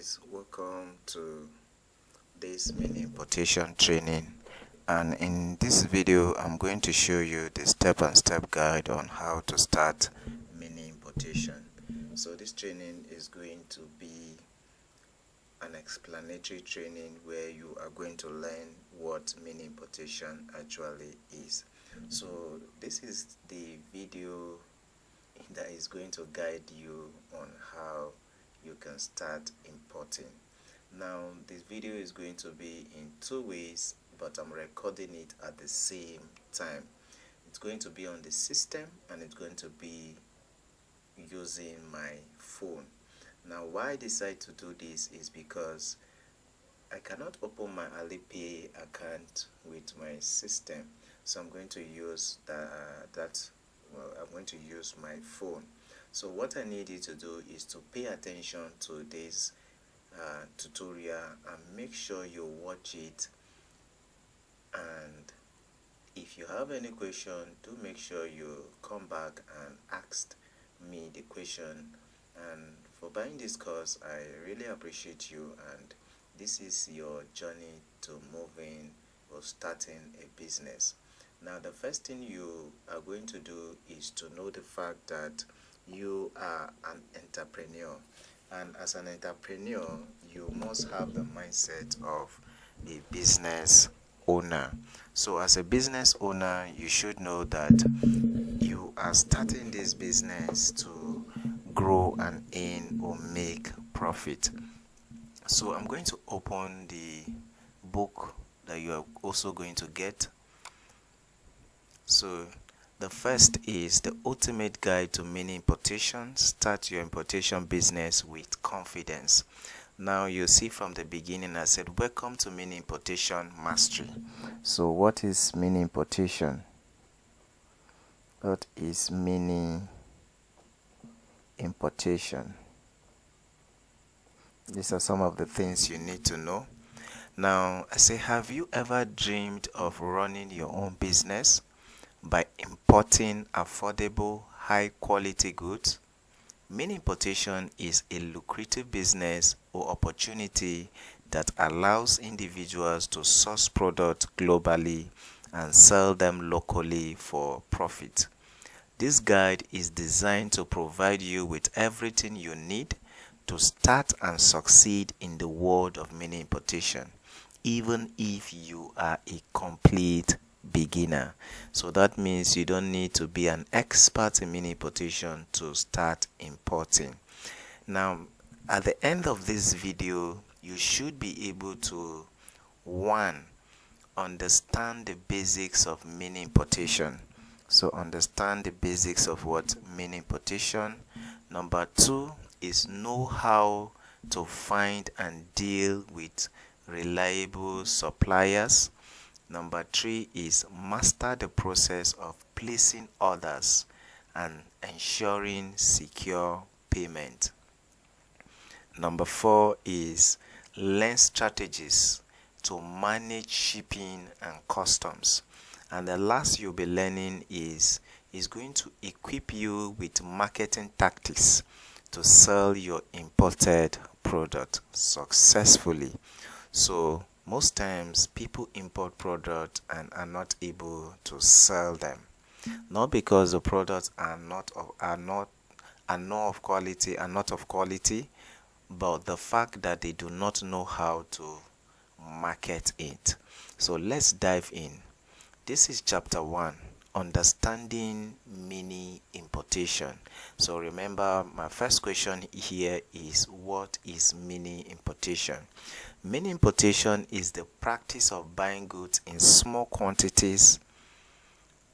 guys, welcome to this mini importation training, and in this video I'm going to show you the step-and-step guide on how to start mini importation. So this training is going to be an explanatory training where you are going to learn what mini importation actually is. So this is the video that is going to guide you on how you can start importing. Now this video is going to be in two ways, but I'm recording it at the same time. It's going to be on the system and it's going to be using my phone. Now why I decided to do this is because I cannot open my Alipay account with my system, so I'm going to use I'm going to use my phone. So what I need you to do is to pay attention to this tutorial and make sure you watch it, and if you have any question, do make sure you come back and ask me the question. And for buying this course, I really appreciate you, and this is your journey to moving or starting a business. Now the first thing you are going to do is to know the fact that you are an entrepreneur, and as an entrepreneur you must have the mindset of a business owner. So as a business owner, you should know that you are starting this business to grow and earn or make profit. So I'm going to open the book that you are also going to get. So the first is The Ultimate Guide to Mini Importation. Start your importation business with confidence. Now you see from the beginning I said welcome to Mini Importation Mastery. So what is mini importation? What is mini importation? These are some of the things you need to know. Now I say, have you ever dreamed of running your own business by importing affordable, high quality goods? Mini importation is a lucrative business or opportunity that allows individuals to source products globally and sell them locally for profit. This guide is designed to provide you with everything you need to start and succeed in the world of mini importation, even if you are a complete beginner. So that means you don't need to be an expert in mini importation to start importing. Now at the end of this video you should be able to, one, understand the basics of mini importation. So understand the basics of what mini importation. Number two is know how to find and deal with reliable suppliers. Number three is master the process of placing orders and ensuring secure payment. Number four is learn strategies to manage shipping and customs. And the last you'll be learning is going to equip you with marketing tactics to sell your imported product successfully. So most times people import products and are not able to sell them, not because the products are not of quality, but the fact that they do not know how to market it. So let's dive in. This is chapter 1, understanding mini importation. So remember, my first question here is, what is mini importation? Mini importation is the practice of buying goods in small quantities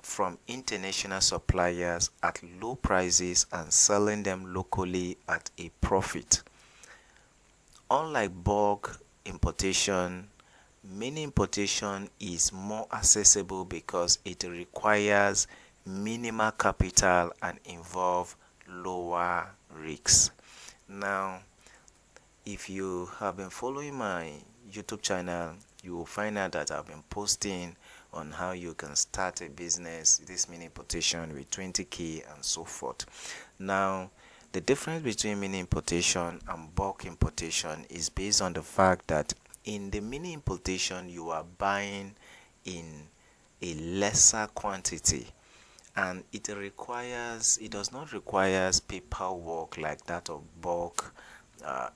from international suppliers at low prices and selling them locally at a profit. Unlike bulk importation, mini importation is more accessible because it requires minimal capital and involve lower risks. Now if you have been following my YouTube channel, you will find out that I've been posting on how you can start a business, this mini importation with 20k and so forth. Now The difference between mini importation and bulk importation is based on the fact that in the mini importation you are buying in a lesser quantity, and it does not require paperwork like that of bulk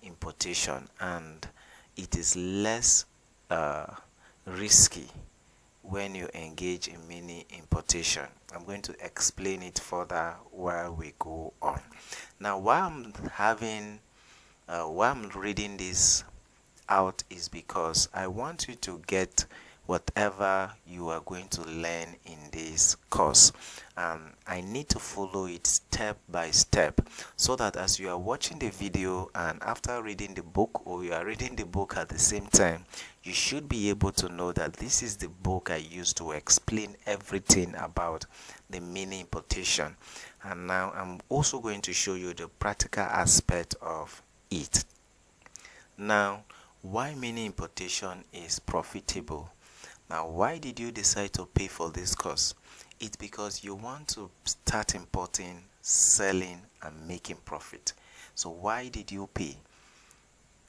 importation, and it is less risky when you engage in mini importation. I'm going to explain it further while we go on. Now, while I'm reading this out is because I want you to get whatever you are going to learn in this course. I need to follow it step by step, so that as you are watching the video and after reading the book, or you are reading the book at the same time, you should be able to know that this is the book I used to explain everything about the mini importation. And now I'm also going to show you the practical aspect of it. Now, why mini importation is profitable? Now, why did you decide to pay for this course? It's because you want to start importing, selling, and making profit. So why did you pay?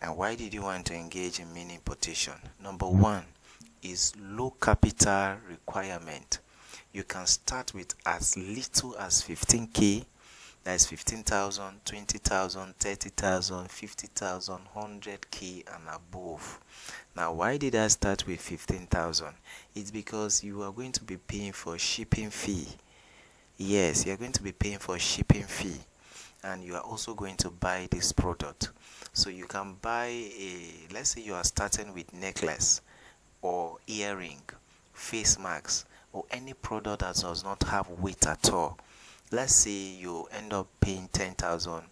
And why did you want to engage in mini importation? Number one is low capital requirement. You can start with as little as 15k. That is 15,000, 20,000, 30,000, 50,000, 100k and above. Now, why did I start with 15,000? It's because you are going to be paying for shipping fee. Yes, you are going to be paying for shipping fee, and you are also going to buy this product. So you can buy let's say you are starting with necklace or earring, face masks, or any product that does not have weight at all. Let's say you end up paying 10,000,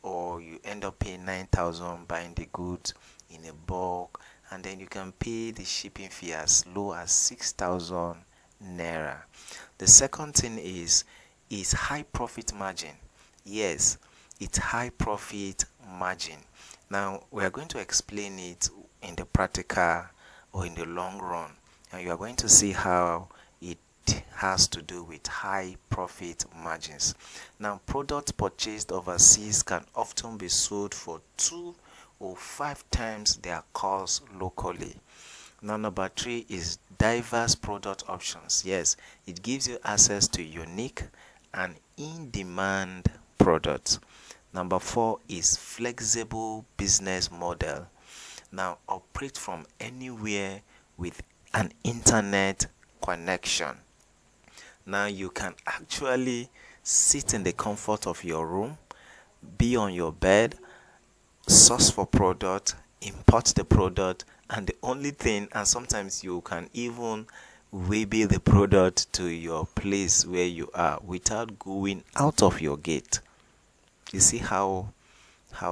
or you end up paying 9,000 buying the goods in a bulk, and then you can pay the shipping fee as low as 6,000 naira. The second thing is high profit margin. Yes, it's high profit margin. Now we are going to explain it in the practical or in the long run, and you are going to see how it has to do with high profit margins. Now, products purchased overseas can often be sold for 2 or 5 times their cost locally. Now, number 3 is diverse product options. Yes, it gives you access to unique and in-demand products. Number 4 is flexible business model. Now, operate from anywhere with an internet connection. Now you can actually sit in the comfort of your room, be on your bed, source for product, import the product, and the only thing, and sometimes you can even waybill the product to your place where you are without going out of your gate. You see how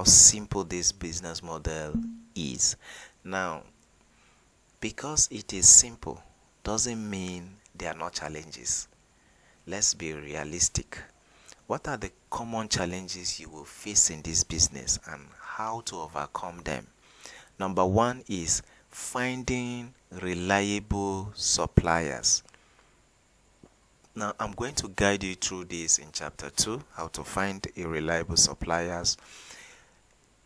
simple this business model is. Now, because it is simple doesn't mean there are not challenges. Let's be realistic. What are the common challenges you will face in this business and how to overcome them? Number 1 is finding reliable suppliers. Now, I'm going to guide you through this in chapter 2, how to find a reliable suppliers.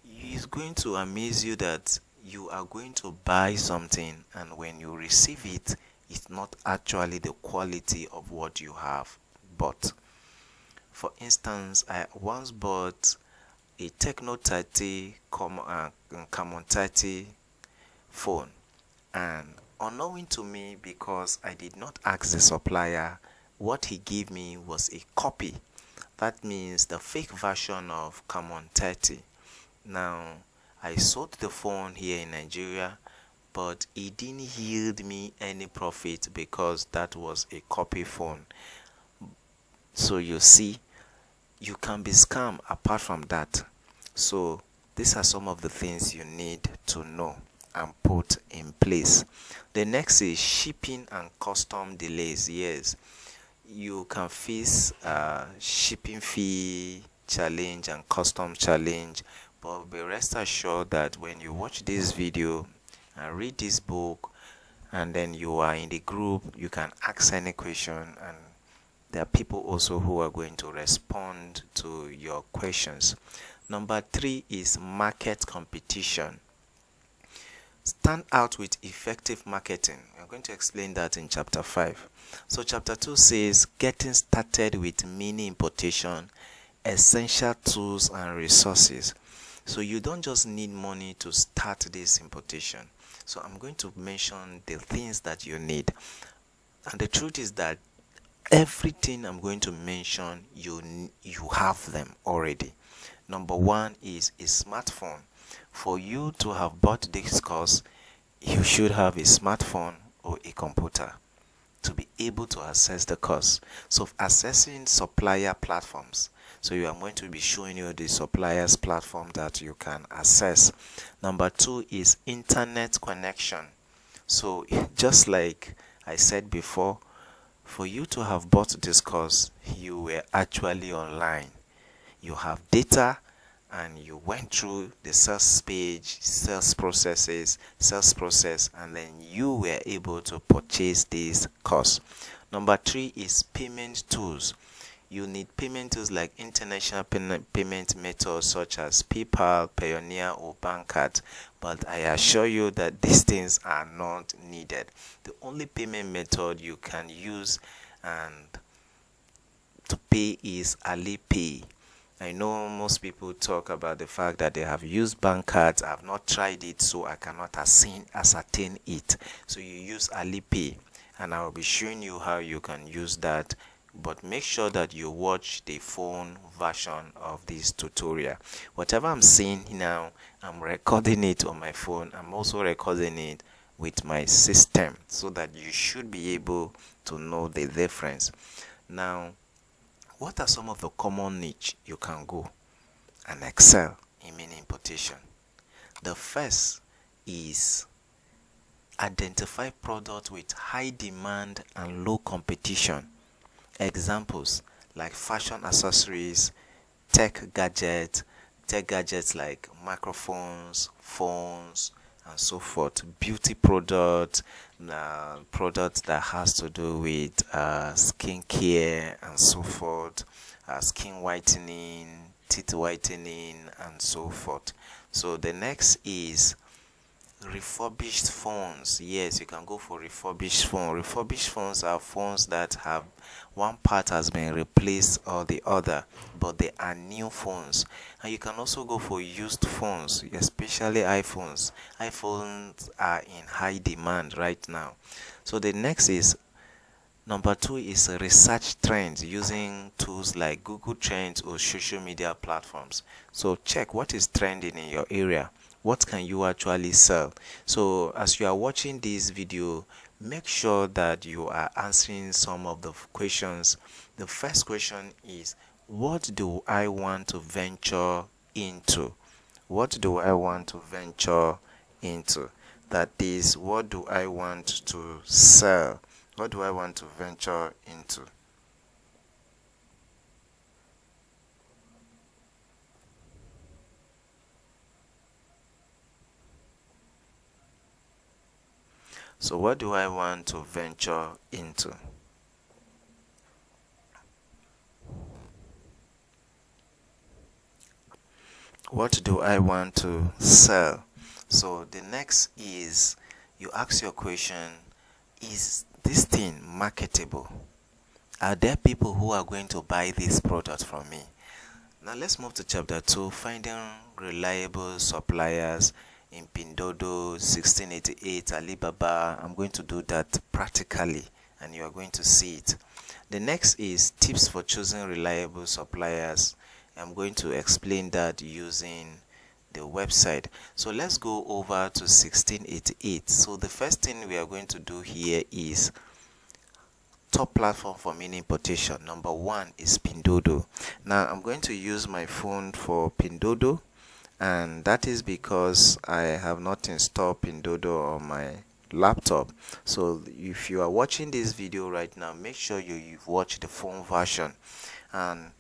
It's going to amaze you that you are going to buy something, and when you receive it, it's not actually the quality of what you have bought. For instance, I once bought a Techno 30 Common 30 phone, and unknowing to me, because I did not ask the supplier, what he gave me was a copy. That means the fake version of Common 30. Now, I sold the phone here in Nigeria, but it didn't yield me any profit because that was a copy phone. So you see, you can be scammed apart from that. So these are some of the things you need to know and put in place. The next is shipping and custom delays. Yes, you can face shipping fee challenge and custom challenge, but be rest assured that when you watch this video and read this book, and then you are in the group, you can ask any question and There are people also who are going to respond to your questions. Number 3 is market competition. Stand out with effective marketing. I'm going to explain that in chapter 5. So chapter 2 says getting started with mini importation, essential tools and resources. So you don't just need money to start this importation. So I'm going to mention the things that you need. And the truth is that everything I'm going to mention, you have them already. Number 1 is a smartphone. For you to have bought this course, you should have a smartphone or a computer to be able to access the course. So accessing supplier platforms. So I'm going to be showing you the suppliers platform that you can access. Number 2 is internet connection. So just like I said before, for you to have bought this course, you were actually online. You have data and you went through the sales page, sales process, and then you were able to purchase this course. Number 3 is payment tools. You need payment tools like international payment methods such as PayPal, Payoneer, or Bankcard. But I assure you that these things are not needed. The only payment method you can use and to pay is Alipay. I know most people talk about the fact that they have used bank cards. I have not tried it, so I cannot ascertain it. So you use Alipay, and I will be showing you how you can use that. But make sure that you watch the phone version of this tutorial. Whatever I'm saying now, I'm recording it on my phone. I'm also recording it with my system so that you should be able to know the difference. Now, what are some of the common niche you can go and excel in mini importation? The first is identify products with high demand and low competition. Examples like fashion accessories, tech gadgets like microphones, phones, and so forth. Beauty products, products that has to do with skincare and so forth, skin whitening, teeth whitening, and so forth. So the next is refurbished phones. Yes, you can go for refurbished phone. Refurbished phones are phones that have one part has been replaced or the other, but they are new phones. And you can also go for used phones, especially iPhones. iPhones are in high demand right now. So the next is number 2 is research trends using tools like Google Trends or social media platforms. So check what is trending in your area. What can you actually sell? So as you are watching this video, make sure that you are answering some of the questions. The first question is, what do I want to venture into? What do I want to venture into? That is, what do I want to sell? What do I want to venture into? So what do I want to venture into? What do I want to sell? So the next is you ask your question, is this thing marketable? Are there people who are going to buy this product from me? Now let's move to chapter 2, finding reliable suppliers in Pindodo, 1688, Alibaba. I'm going to do that practically and you are going to see it. The next is tips for choosing reliable suppliers. I'm going to explain that using the website. So let's go over to 1688. So the first thing we are going to do here is top platform for mini importation. Number 1 is Pindodo. Now I'm going to use my phone for Pindodo, and that is because I have not installed Pindodo on my laptop. So if you are watching this video right now, make sure you've watched the phone version. And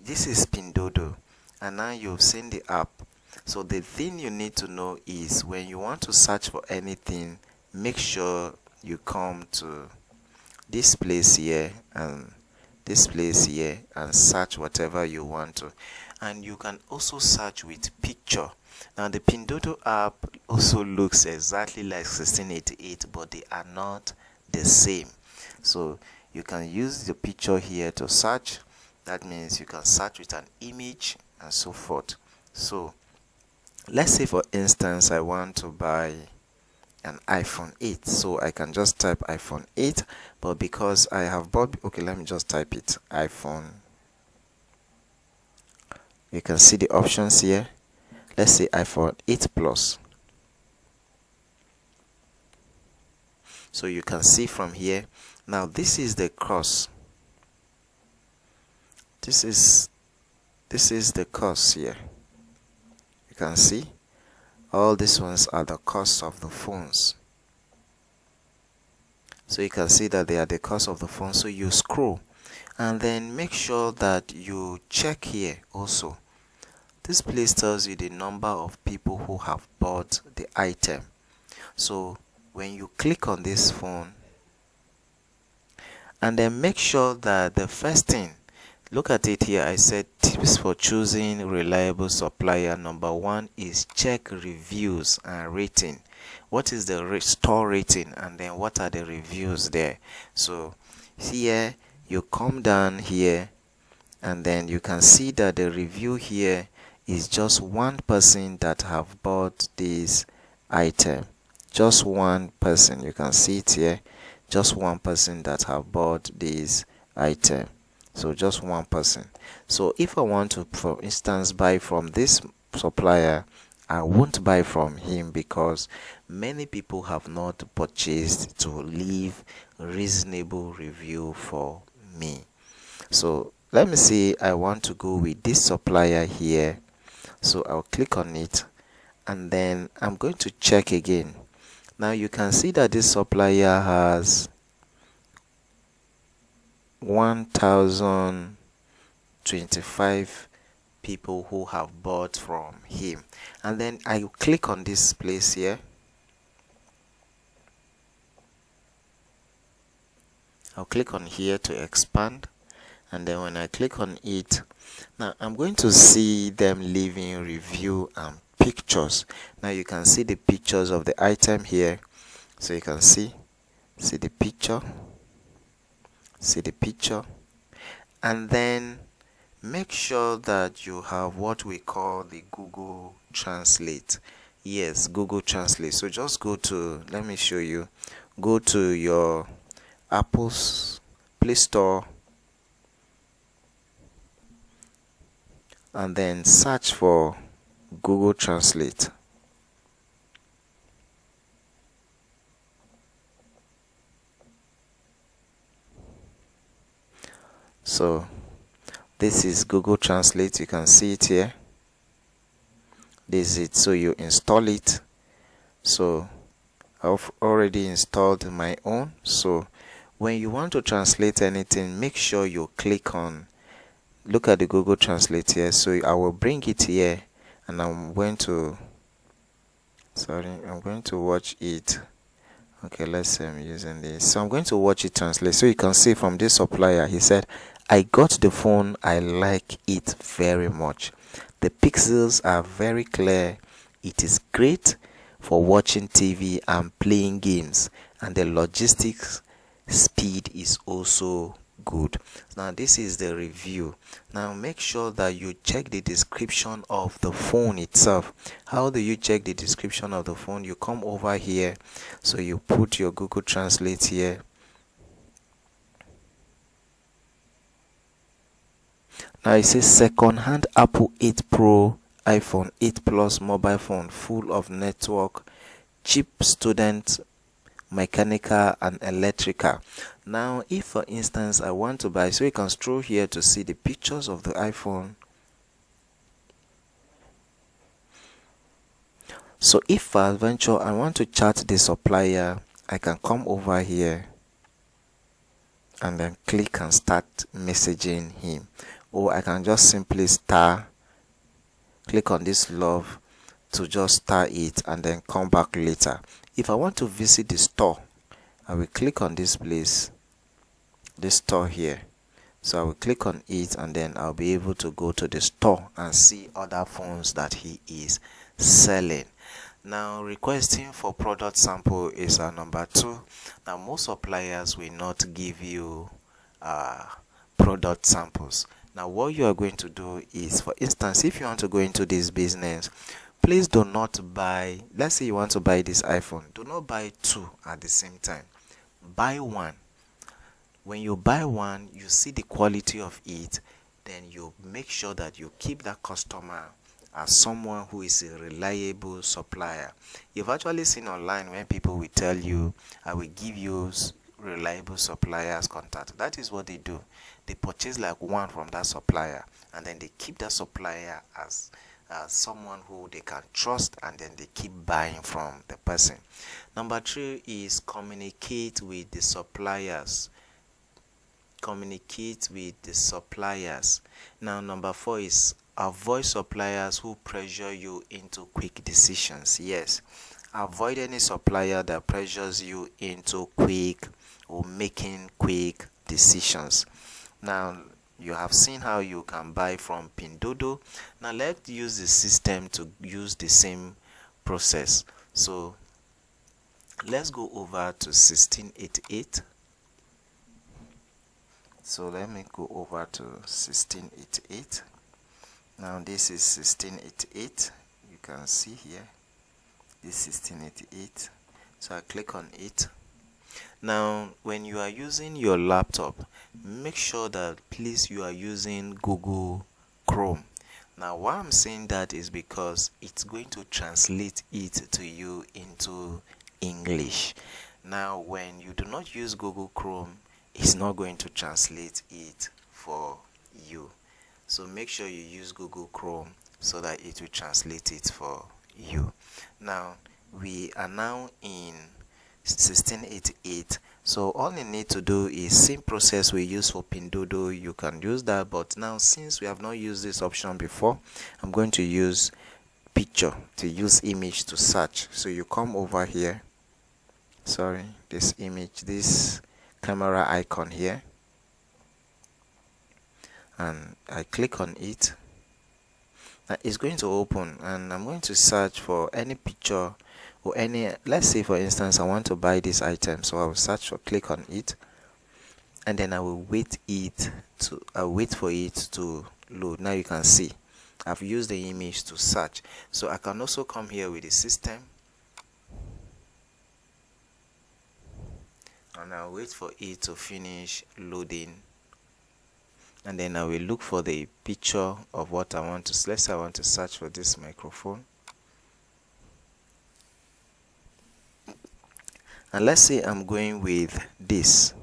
this is Pindodo, and now you've seen the app. So the thing you need to know is when you want to search for anything, make sure you come to this place here and this place here and search whatever you want to. And you can also search with picture. Now the Pinduoduo app also looks exactly like 1688, but they are not the same. So you can use the picture here to search. That means you can search with an image and so forth. So let's say for instance I want to buy an iPhone 8, so I can just type iPhone 8, but because I have bought, okay, let me just type it, iPhone. You can see the options here. Let's say iPhone 8 Plus. So you can see from here. Now this is the cost. This is the cost here. You can see all these ones are the cost of the phones. So you can see that they are the cost of the phone. So you scroll and then make sure that you check here also. This place tells you the number of people who have bought the item. So when you click on this phone, and then make sure that the first thing, look at it here, I said tips for choosing reliable supplier. Number 1 is check reviews and rating. What is the store rating, and then what are the reviews there? So here you come down here and then you can see that the review here is just one person that have bought this item. Just one person. You can see it here. Just one person that have bought this item. So just one person. So if I want to, for instance, buy from this supplier, I won't buy from him because many people have not purchased to leave reasonable review for me. So let me see, I want to go with this supplier here. So I'll click on it and then I'm going to check again. Now you can see that this supplier has 1025 people who have bought from him. And then I click on this place here. I'll click on here to expand, and then when I click on it, now I'm going to see them leaving review and pictures. Now you can see the pictures of the item here. So you can see the picture, and then make sure that you have what we call the Google Translate. Yes, Google Translate. So just go to, let me show you, go to your Apple's Play Store and then search for Google Translate. So this is Google Translate. You can see it here. This is it. So you install it. So I've already installed my own. So when you want to translate anything, make sure you click on, look at the Google Translate here. So I will bring it here and I'm going to watch it. Okay, let's say I'm using this. So I'm going to watch it translate. So you can see from this supplier, he said, I got the phone, I like it very much. The pixels are very clear. It is great for watching TV and playing games, and the logistics speed is also good. Now this is the review. Now make sure that you check the description of the phone itself. How do you check the description of the phone? You come over here, so you put your Google Translate here. Now it says second-hand Apple 8 Pro, iPhone 8 Plus mobile phone full of network, cheap student, mechanical and electrical. Now if for instance I want to buy, so you can scroll here to see the pictures of the iPhone. So if I venture I want to chat the supplier, I can come over here and then click and start messaging him, or I can just simply click on this love to just start it and then come back later. If I want to visit the store, I will click on this place, this store here. So I will click on it, and then I'll be able to go to the store and see other phones that he is selling. Now, requesting for product sample is our number 2. Now, most suppliers will not give you product samples. Now, what you are going to do is, for instance, if you want to go into this business, please do not buy, let's say you want to buy this iPhone, do not buy 2 at the same time. Buy 1. When you buy 1, you see the quality of it, then you make sure that you keep that customer as someone who is a reliable supplier. You've actually seen online when people will tell you, I will give you reliable suppliers contact. That is what they do. They purchase like 1 from that supplier, and then they keep that supplier as someone who they can trust, and then they keep buying from the person. Number 3 is communicate with the suppliers. Communicate with the suppliers. Now, number 4 is avoid suppliers who pressure you into quick decisions. Yes, avoid any supplier that pressures you into quick or making quick decisions. Now, you have seen how you can buy from Pinduoduo. Now, let's use the system to use the same process. So let's go over to 1688. So let me go over to 1688. Now this is 1688. You can see here, this is 1688. So I click on it. Now, when you are using your laptop, make sure that please you are using Google Chrome. Now, why I'm saying that is because it's going to translate it to you into English. Now, when you do not use Google Chrome, it's not going to translate it for you. So make sure you use Google Chrome so that it will translate it for you. Now, we are now in 1688. So all you need to do is same process we use for Pinduoduo. You can use that, but now since we have not used this option before, I'm going to use picture to use image to search. So you come over here, sorry, this image, this camera icon here, and I click on it. Now it's going to open, and I'm going to search for any picture or any, let's say for instance I want to buy this item, so I will search for, click on it, and then I will wait for it to load. Now you can see I've used the image to search. So I can also come here with the system, and I'll wait for it to finish loading, and then I will look for the picture of what I want to. Let's say I want to search for this microphone, and let's say I'm going with this.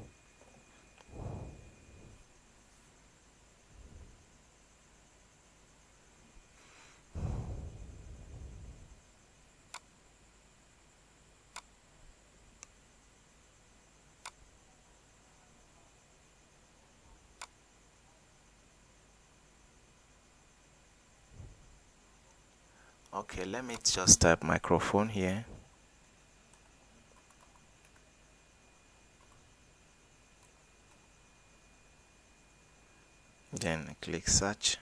Okay, let me just type microphone here. Then click search.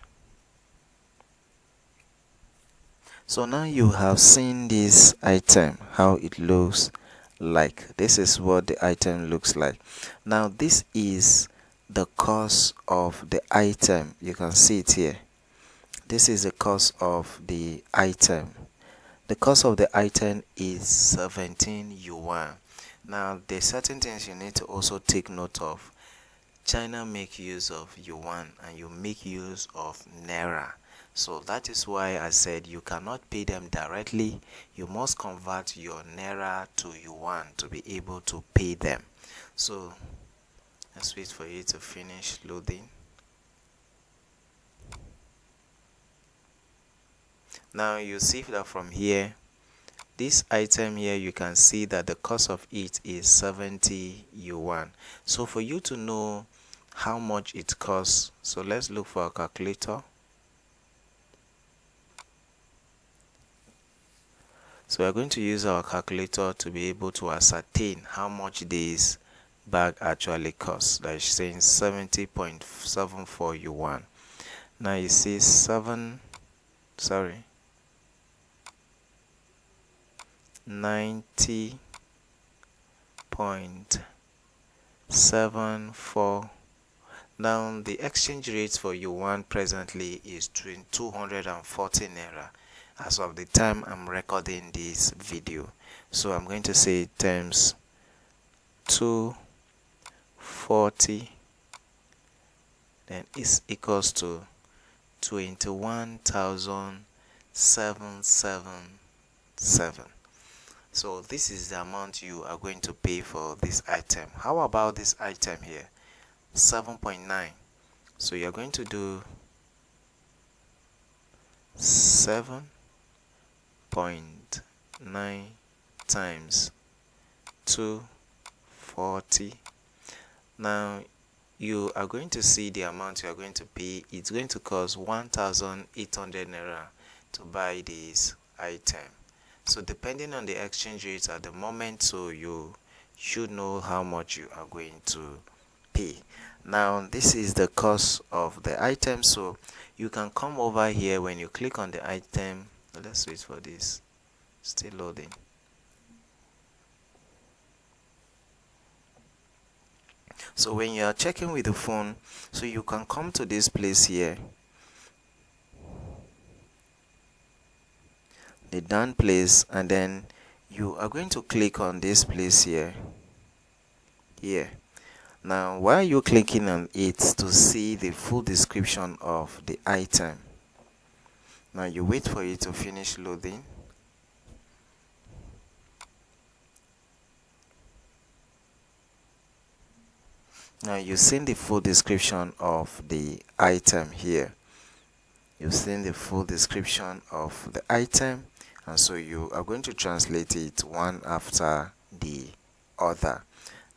So now you have seen this item, how it looks like. This is what the item looks like. Now this is the cost of the item. You can see it here. This is the cost of the item. The cost of the item is 17 yuan. Now there's certain things you need to also take note of. China make use of yuan and you make use of naira. So that is why I said you cannot pay them directly. You must convert your naira to yuan to be able to pay them. So let's wait for it to finish loading. Now you see that from here, this item here, you can see that the cost of it is 70 yuan. So for you to know how much it costs, so let's look for a calculator. So we're going to use our calculator to be able to ascertain how much this bag actually costs. That is saying 70.74 yuan. Now you see 90.74. Now the exchange rate for yuan presently is 240 naira as of the time I'm recording this video. So I'm going to say times 240, then is equals to 21,777. So this is the amount you are going to pay for this item. How about this item here? 7.9. So you're going to do 7.9 times 240. Now you are going to see the amount you are going to pay. It's going to cost 1,800 naira to buy this item. So depending on the exchange rate at the moment, so you should know how much you are going to pay. Now this is the cost of the item. So you can come over here when you click on the item. Let's wait for this, still loading. So when you are checking with the phone, so you can come to this place here, the done place, and then you are going to click on this place here. Now while you're clicking on it to see the full description of the item, now you wait for it to finish loading. Now you've seen the full description of the item here. You've seen the full description of the item, and so you are going to translate it one after the other.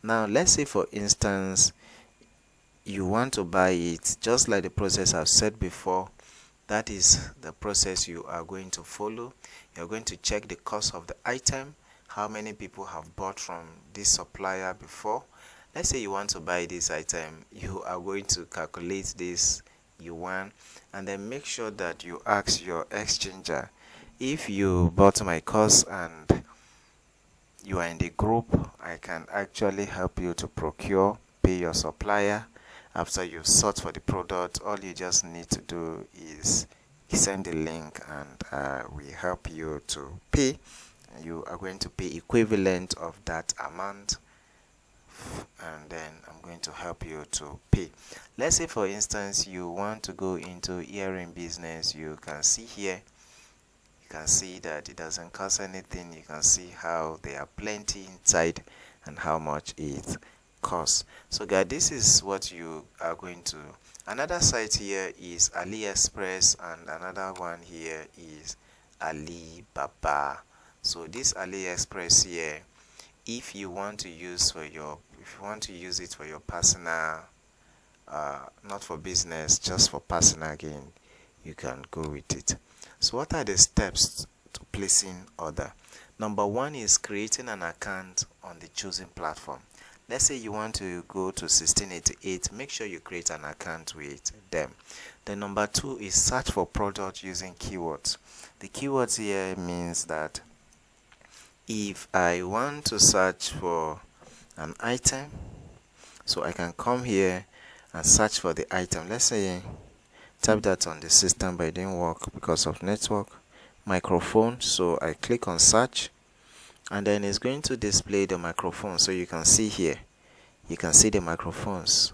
Now let's say for instance you want to buy it just like the process I've said before. That is the process you are going to follow. You're going to check the cost of the item, how many people have bought from this supplier before. Let's say you want to buy this item, you are going to calculate this yuan, and then make sure that you ask your exchanger. If you bought my course and you are in the group, I can actually help you to procure, pay your supplier. After you sort for the product, all you just need to do is send the link, and we help you to pay. You are going to pay equivalent of that amount, and then I'm going to help you to pay. Let's say for instance you want to go into earring business. You can see here, you can see that it doesn't cost anything. You can see how there are plenty inside and how much it costs. So guys, this is what you are going to. Another site here is AliExpress, and another one here is Alibaba. So this AliExpress here, if you want to use it for your personal, not for business, just for personal gain, you can go with it. So what are the steps to placing order? Number one is creating an account on the chosen platform. Let's say you want to go to 1688, make sure you create an account with them. Then number two is search for product using keywords. The keywords here means that if I want to search for an item, so I can come here and search for the item. Let's say type that on the system, but it didn't work because of network. Microphone, so I click on search, and then it's going to display the microphone. So you can see here, you can see the microphones,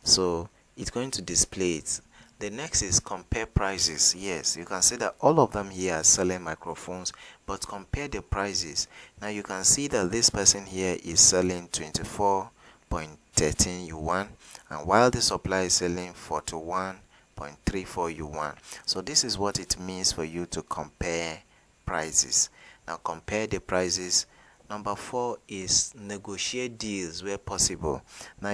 so it's going to display it. The next is compare prices. Yes, you can see that all of them here are selling microphones, but compare the prices. Now you can see that this person here is selling 24.13 yuan, and while the supplier is selling 41.34 yuan. So this is what it means for you to compare prices. Now compare the prices. Number four is negotiate deals where possible. Now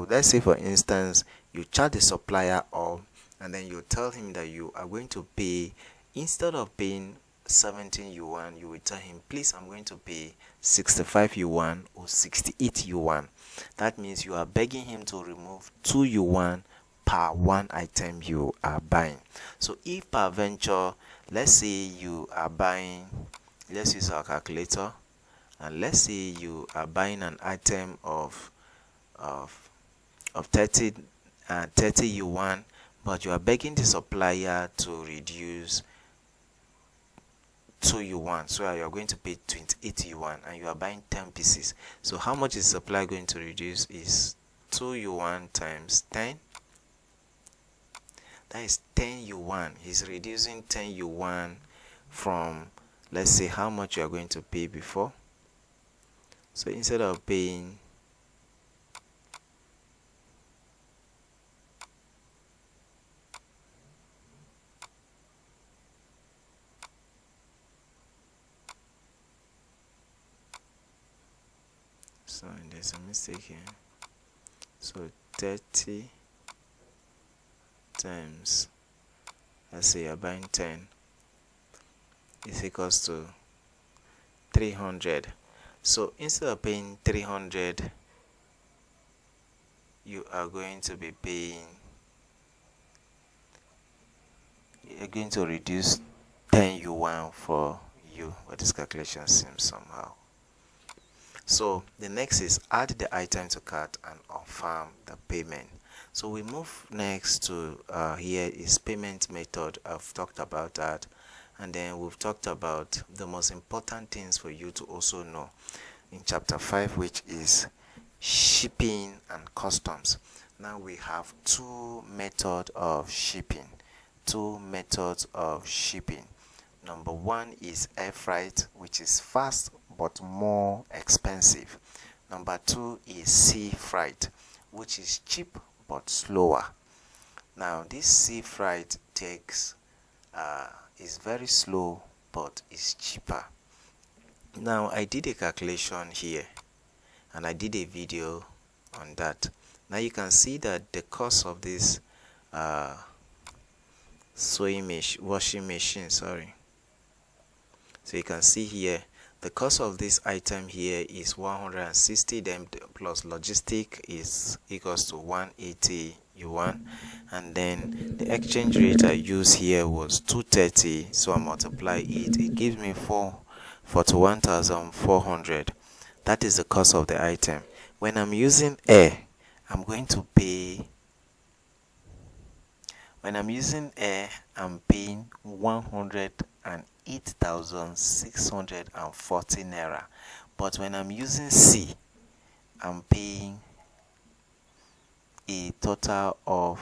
let's say for instance you charge the supplier up, and then you tell him that you are going to pay, instead of paying 17 yuan, you will tell him, please, I'm going to pay 65 yuan or 68 yuan. That means you are begging him to remove 2 yuan per one item you are buying. So if per venture, let's say you are buying, let's use our calculator, and let's say you are buying an item of of 30 yuan, but you are begging the supplier to reduce 2 yuan, so you are going to pay 28 yuan, and you are buying 10 pieces. So how much is supplier going to reduce is 2 yuan times 10. That is 10 yuan. He's reducing 10 yuan from, let's say, how much you are going to pay before. So instead of paying so there's a mistake here. So 30 times, let's say you're buying 10, is equals to 300. So instead of paying 300, you are going to be paying, you're going to reduce 10 yuan for you. But this calculation seems somehow. So the next is add the item to cart and confirm the payment. So we move next to here is payment method. I've talked about that, and then we've talked about the most important things for you to also know in chapter 5, which is shipping and customs. Now we have two methods of shipping. Number one is air freight, which is fast but more expensive. Number two is sea freight, which is cheap but slower. Now this sea freight takes is very slow but is cheaper. Now I did a calculation here, and I did a video on that. Now you can see that the cost of this washing machine, sorry. So you can see here the cost of this item here is 160, then plus logistic is equals to 180 yuan, and then the exchange rate I used here was 230, so I multiply it gives me 41,400. That is the cost of the item. When I'm using air, I'm going to pay, when I'm using air, I'm paying 108,640 naira. But when I'm using sea, I'm paying a total of,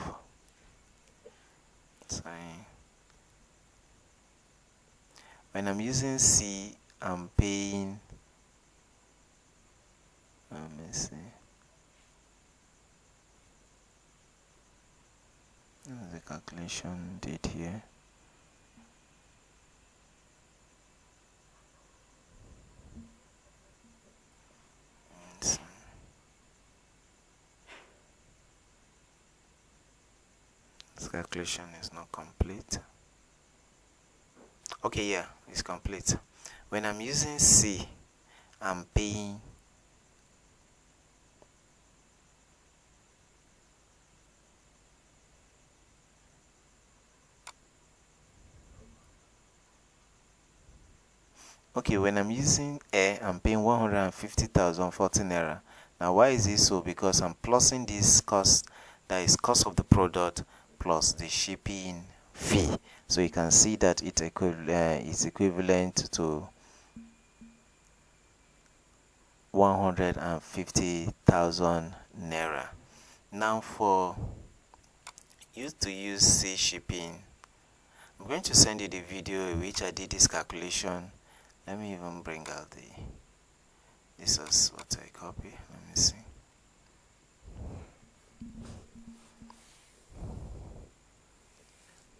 when I'm using sea, I'm paying, let me see, the calculation did here. This calculation is not complete. Okay, yeah, it's complete. When I'm using C, I'm paying when I'm using air, I'm paying 150,040 naira. Now why is this so? Because I'm plusing this cost, that is cost of the product plus the shipping fee. So you can see that it is equivalent to 150,000 naira. Now for you to use sea shipping, I'm going to send you the video in which I did this calculation. Let me even bring out this is what I copy. Let me see.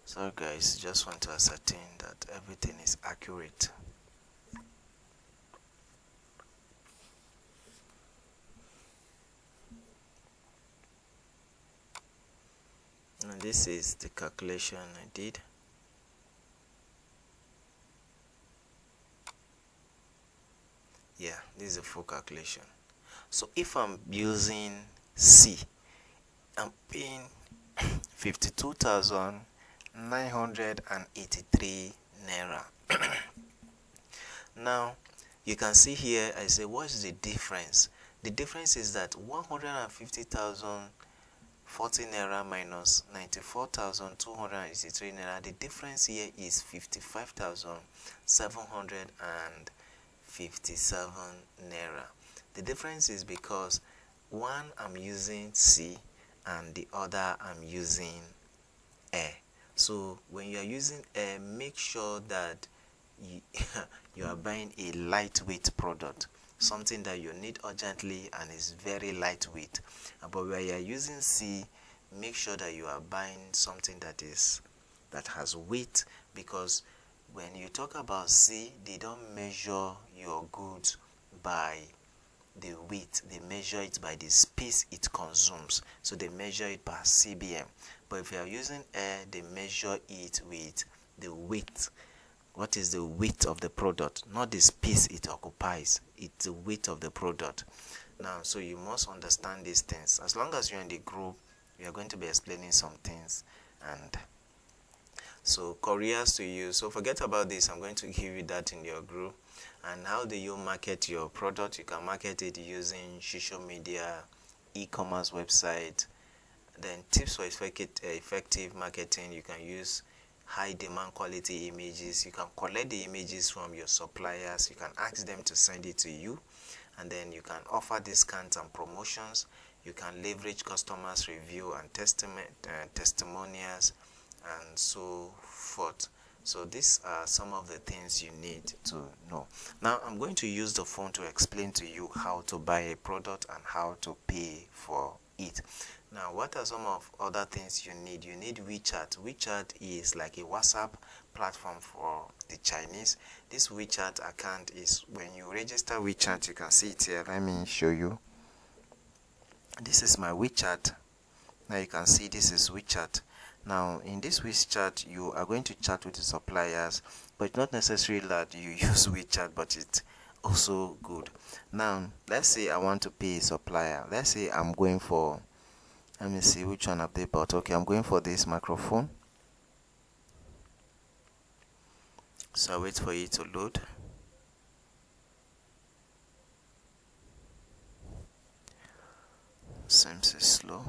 So guys, just want to ascertain that everything is accurate. And this is the calculation I did. Yeah, this is a full calculation. So if I'm using C, I'm paying 52,983 naira. Now you can see here, I say, what's the difference? The difference is that 150,040 naira minus 94,283 naira. The difference here is 55,757 naira. The difference is because one I'm using C and the other I'm using air. So when you are using air, make sure that you, you are buying a lightweight product, something that you need urgently and is very lightweight. But when you are using C, make sure that you are buying something that has weight, because when you talk about C, they don't measure your goods by the weight, they measure it by the space it consumes. So they measure it by CBM. But if you are using air, they measure it with the weight. What is the weight of the product? Not the space it occupies, it's the weight of the product. Now, so you must understand these things. As long as you're in the group, we are going to be explaining some things, and so couriers to you. So forget about this, I'm going to give you that in your group. And how do you market your product? You can market it using social media, e-commerce website. Then tips for effective marketing: you can use high demand quality images. You can collect the images from your suppliers. You can ask them to send it to you, and then you can offer discounts and promotions. You can leverage customers' review and testimonials, and so forth. So these are some of the things you need to know. Now I'm going to use the phone to explain to you how to buy a product and how to pay for it. Now, what are some of other things you need? You need WeChat. WeChat is like a WhatsApp platform for the Chinese. This WeChat account is, when you register WeChat, you can see it here. Let me show you. This is my WeChat. Now you can see this is WeChat. Now in this WeChat, you are going to chat with the suppliers, but it's not necessary that you use WeChat, but it's also good. Now let's say I want to pay a supplier. Let's say I'm going for, let me see which one have they bought. Okay, I'm going for this microphone. So I wait for it to load. Seems it's slow.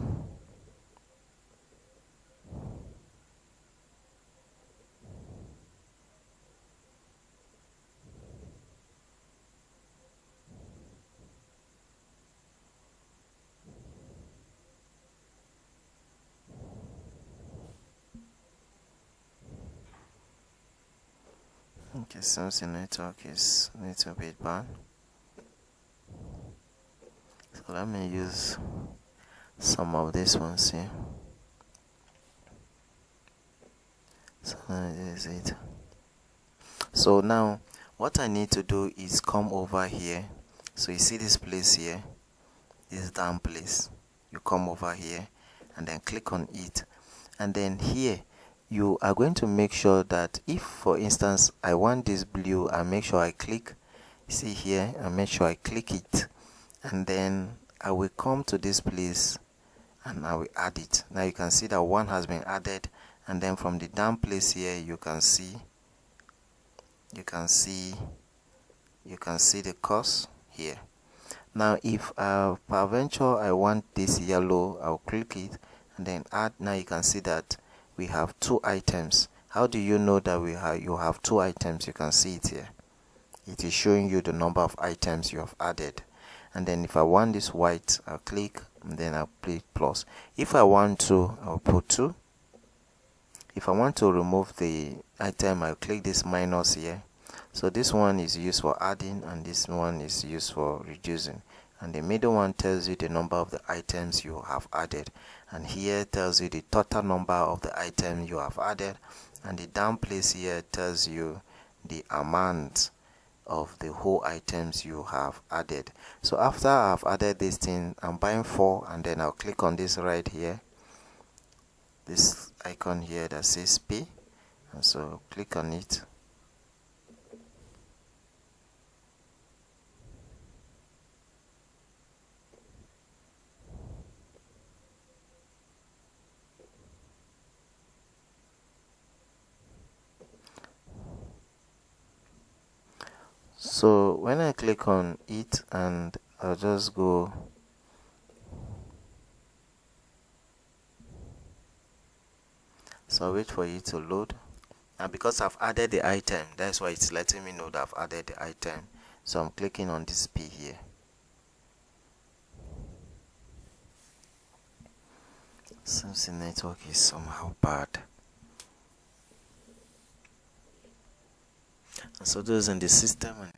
Okay, seems the network is a little bit bad. So let me use some of these ones here. So this is it. So now what I need to do is come over here. So you see this place here, this down place. You come over here and then click on it, and then here you are going to make sure that if, for instance, I want this blue, I make sure I click, see here, I make sure I click it, and then I will come to this place and I will add it. Now you can see that one has been added, and then from the down place here you can see the cost here. Now if peradventure I want this yellow, I'll click it and then add. Now you can see that we have two items. How do you know that you have two items? You can see it here. It is showing you the number of items you have added. And then if I want this white, I'll click and then I'll click plus. If I want to, I'll put 2. If I want to remove the item, I'll click this minus here. So this one is used for adding and this one is used for reducing. And the middle one tells you the number of the items you have added, and here tells you the total number of the item you have added, and the down place here tells you the amount of the whole items you have added. So after I've added this thing, I'm buying 4, and then I'll click on this right here, this icon here that says pay, and so click on it. So when I click on it, and I'll just go so I'll wait for it to load. And because I've added the item, that's why it's letting me know that I've added the item. So I'm clicking on this P here. Since the network is somehow bad. And so those in the system and